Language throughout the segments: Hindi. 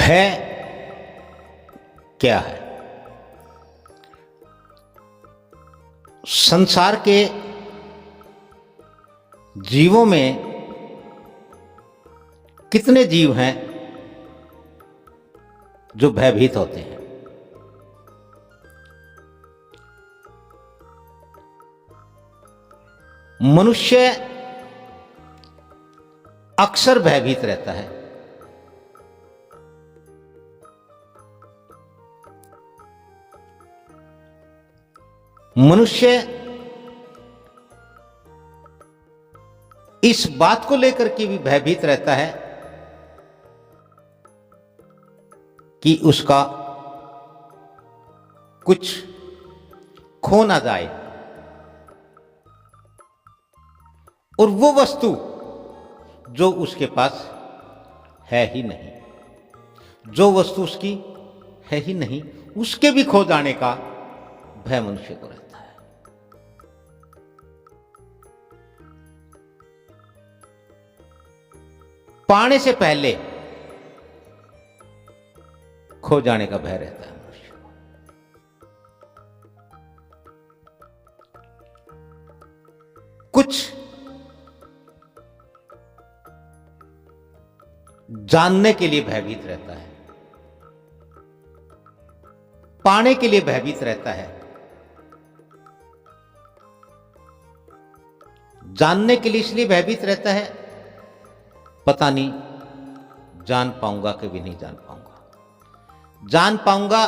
भय क्या है? संसार के जीवों में कितने जीव हैं जो भयभीत होते हैं? मनुष्य अक्सर भयभीत रहता है। मनुष्य इस बात को लेकर के भी भयभीत रहता है कि उसका कुछ खो ना जाए, और वो वस्तु जो उसके पास है ही नहीं, जो वस्तु उसकी है ही नहीं, उसके भी खो जाने का भय मनुष्य को रहता है। पाने से पहले खो जाने का भय रहता है मनुष्य को। कुछ जानने के लिए भयभीत रहता है, पाने के लिए भयभीत रहता है, जानने के लिए इसलिए भयभीत रहता है, पता नहीं जान पाऊंगा कि भी नहीं जान पाऊंगा, जान पाऊंगा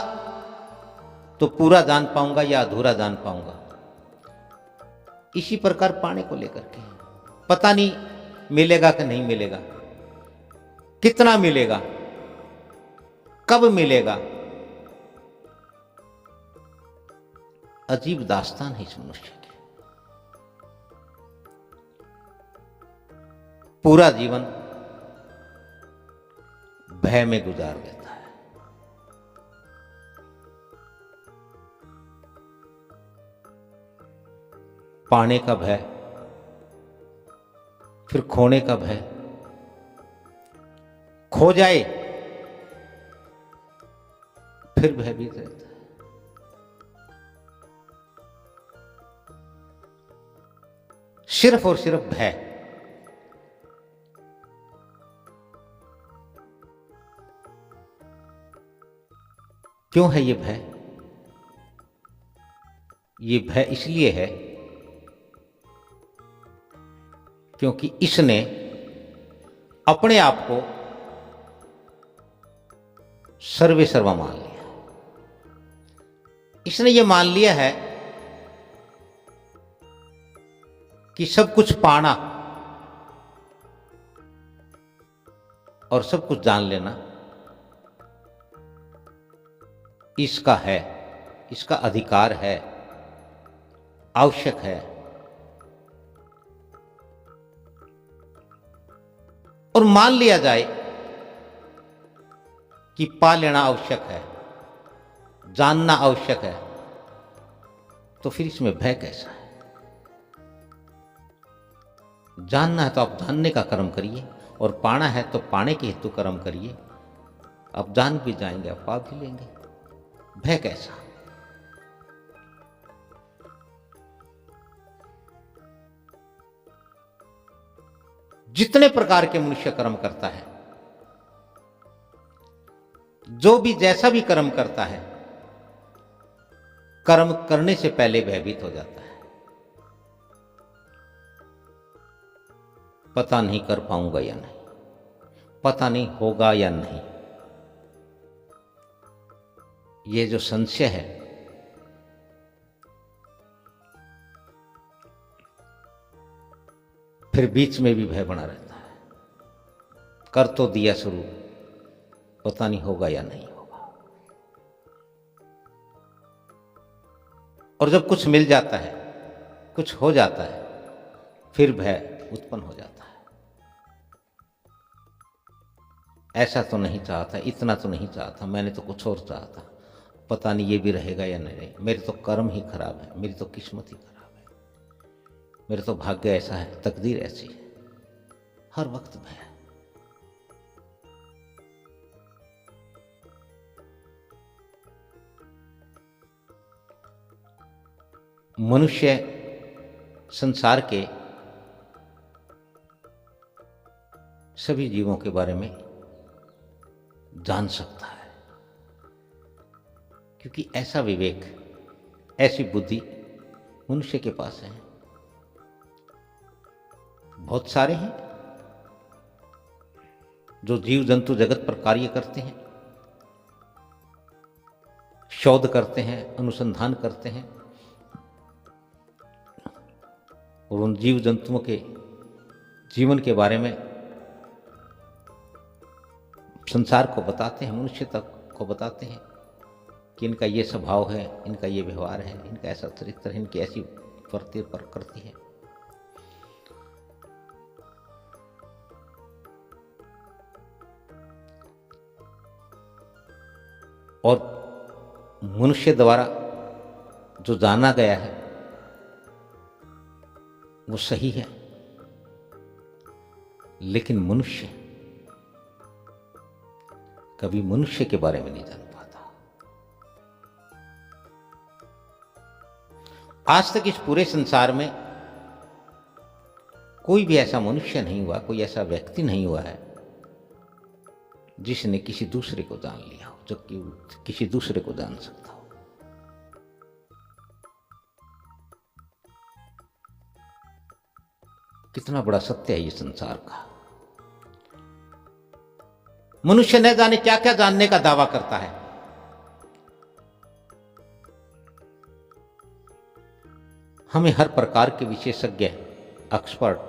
तो पूरा जान पाऊंगा या अधूरा जान पाऊंगा। इसी प्रकार पाने को लेकर के पता नहीं मिलेगा कि नहीं मिलेगा, कितना मिलेगा, कब मिलेगा। अजीब दास्तान है इस मनुष्य की। पूरा जीवन भय में गुजार देता है। पाने का भय, फिर खोने का भय, खो जाए फिर भयभीत रहता है। सिर्फ और सिर्फ भय। क्यों है ये भय? ये भय इसलिए है क्योंकि इसने अपने आप को सर्वे सर्वा मान लिया। इसने ये मान लिया है कि सब कुछ पाना और सब कुछ जान लेना इसका है, इसका अधिकार है, आवश्यक है। और मान लिया जाए कि पा लेना आवश्यक है, जानना आवश्यक है, तो फिर इसमें भय कैसा है? जानना है तो आप जानने का कर्म करिए, और पाना है तो पाने के हेतु कर्म करिए। आप जान भी जाएंगे, आप पा भी लेंगे। भय कैसा? जितने प्रकार के मनुष्य कर्म करता है, जो भी जैसा भी कर्म करता है, कर्म करने से पहले भयभीत हो जाता है। पता नहीं कर पाऊंगा या नहीं, पता नहीं होगा या नहीं। ये जो संशय है, फिर बीच में भी भय बना रहता है। कर तो दिया शुरू, पता नहीं होगा या नहीं होगा। और जब कुछ मिल जाता है, कुछ हो जाता है, फिर भय उत्पन्न हो जाता है। ऐसा तो नहीं चाहता, इतना तो नहीं चाहता, मैंने तो कुछ और चाहा था, पता नहीं ये भी रहेगा या नहीं रहेगा। मेरे तो कर्म ही खराब है, मेरी तो किस्मत ही खराब है, मेरे तो भाग्य ऐसा है, तकदीर ऐसी है। हर वक्त भय। मनुष्य संसार के सभी जीवों के बारे में जान सकता है, क्योंकि ऐसा विवेक, ऐसी बुद्धि मनुष्य के पास है। बहुत सारे हैं जो जीव जंतु जगत पर कार्य करते हैं, शोध करते हैं, अनुसंधान करते हैं और उन जीव जंतुओं के जीवन के बारे में संसार को बताते हैं, मनुष्य तक को बताते हैं कि इनका ये स्वभाव है, इनका ये व्यवहार है, इनका ऐसा चरित्र है, इनकी ऐसी प्रकृति है। और मनुष्य द्वारा जो जाना गया है वो सही है, लेकिन मनुष्य कभी मनुष्य के बारे में नहीं जान पाता। आज तक इस पूरे संसार में कोई भी ऐसा मनुष्य नहीं हुआ, कोई ऐसा व्यक्ति नहीं हुआ है जिसने किसी दूसरे को जान लिया हो, जो किसी दूसरे को जान सकता हो। कितना बड़ा सत्य है ये संसार का। मनुष्य न जाने क्या क्या जानने का दावा करता है। हमें हर प्रकार के विशेषज्ञ, एक्सपर्ट,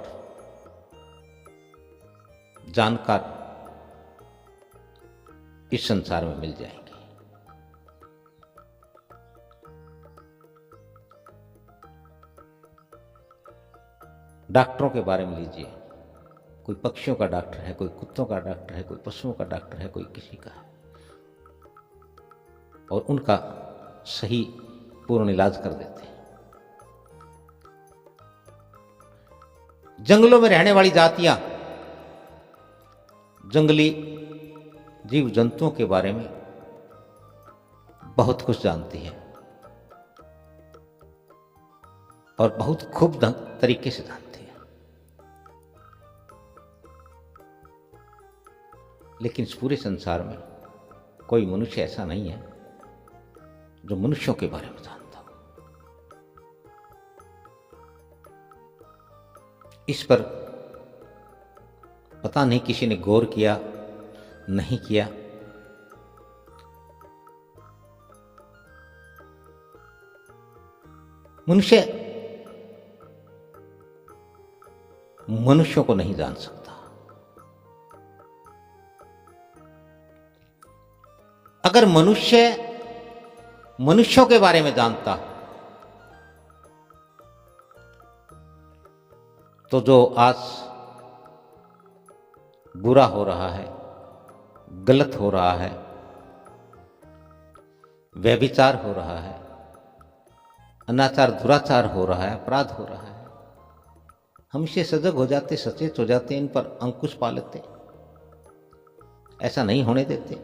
जानकार इस संसार में मिल जाएंगे। डॉक्टरों के बारे में लीजिए, कोई पक्षियों का डॉक्टर है, कोई कुत्तों का डॉक्टर है, कोई पशुओं का डॉक्टर है, कोई किसी का है, और उनका सही पूर्ण इलाज कर देते हैं। जंगलों में रहने वाली जातियां जंगली जीव जंतुओं के बारे में बहुत कुछ जानती है और बहुत खूब तरीके से जानती है, लेकिन इस पूरे संसार में कोई मनुष्य ऐसा नहीं है जो मनुष्यों के बारे में जानता हो। इस पर पता नहीं किसी ने गौर किया नहीं किया। मनुष्य मनुष्यों को नहीं जान सकता। अगर मनुष्य मनुष्यों के बारे में जानता तो जो आज बुरा हो रहा है, गलत हो रहा है, व्यभिचार हो रहा है, अनाचार दुराचार हो रहा है, अपराध हो रहा है, हम इससे सजग हो जाते, सचेत हो जाते, इन पर अंकुश पा लेते, ऐसा नहीं होने देते।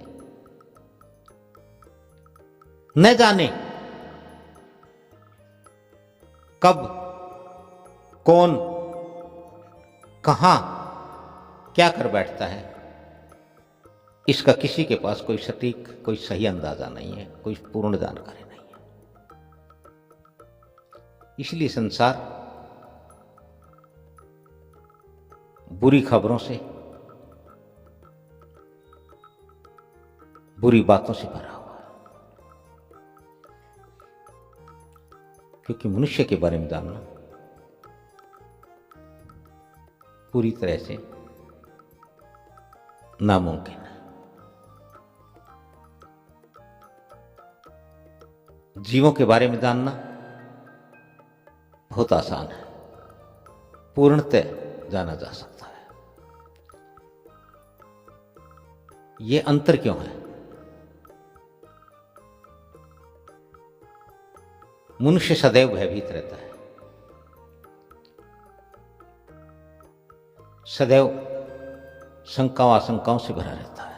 न जाने कब, कौन, कहां, क्या कर बैठता है, इसका किसी के पास कोई सटीक, कोई सही अंदाजा नहीं है, कोई पूर्ण जानकारी नहीं है। इसलिए संसार बुरी खबरों से, बुरी बातों से भरा हुआ है, क्योंकि मनुष्य के बारे में जानना पूरी तरह से नामुमकिन है। जीवों के बारे में जानना बहुत आसान है, पूर्णतः जाना जा सकता है। ये अंतर क्यों है? मनुष्य सदैव भयभीत रहता है, सदैव शंकाओं आशंकाओं से भरा रहता है।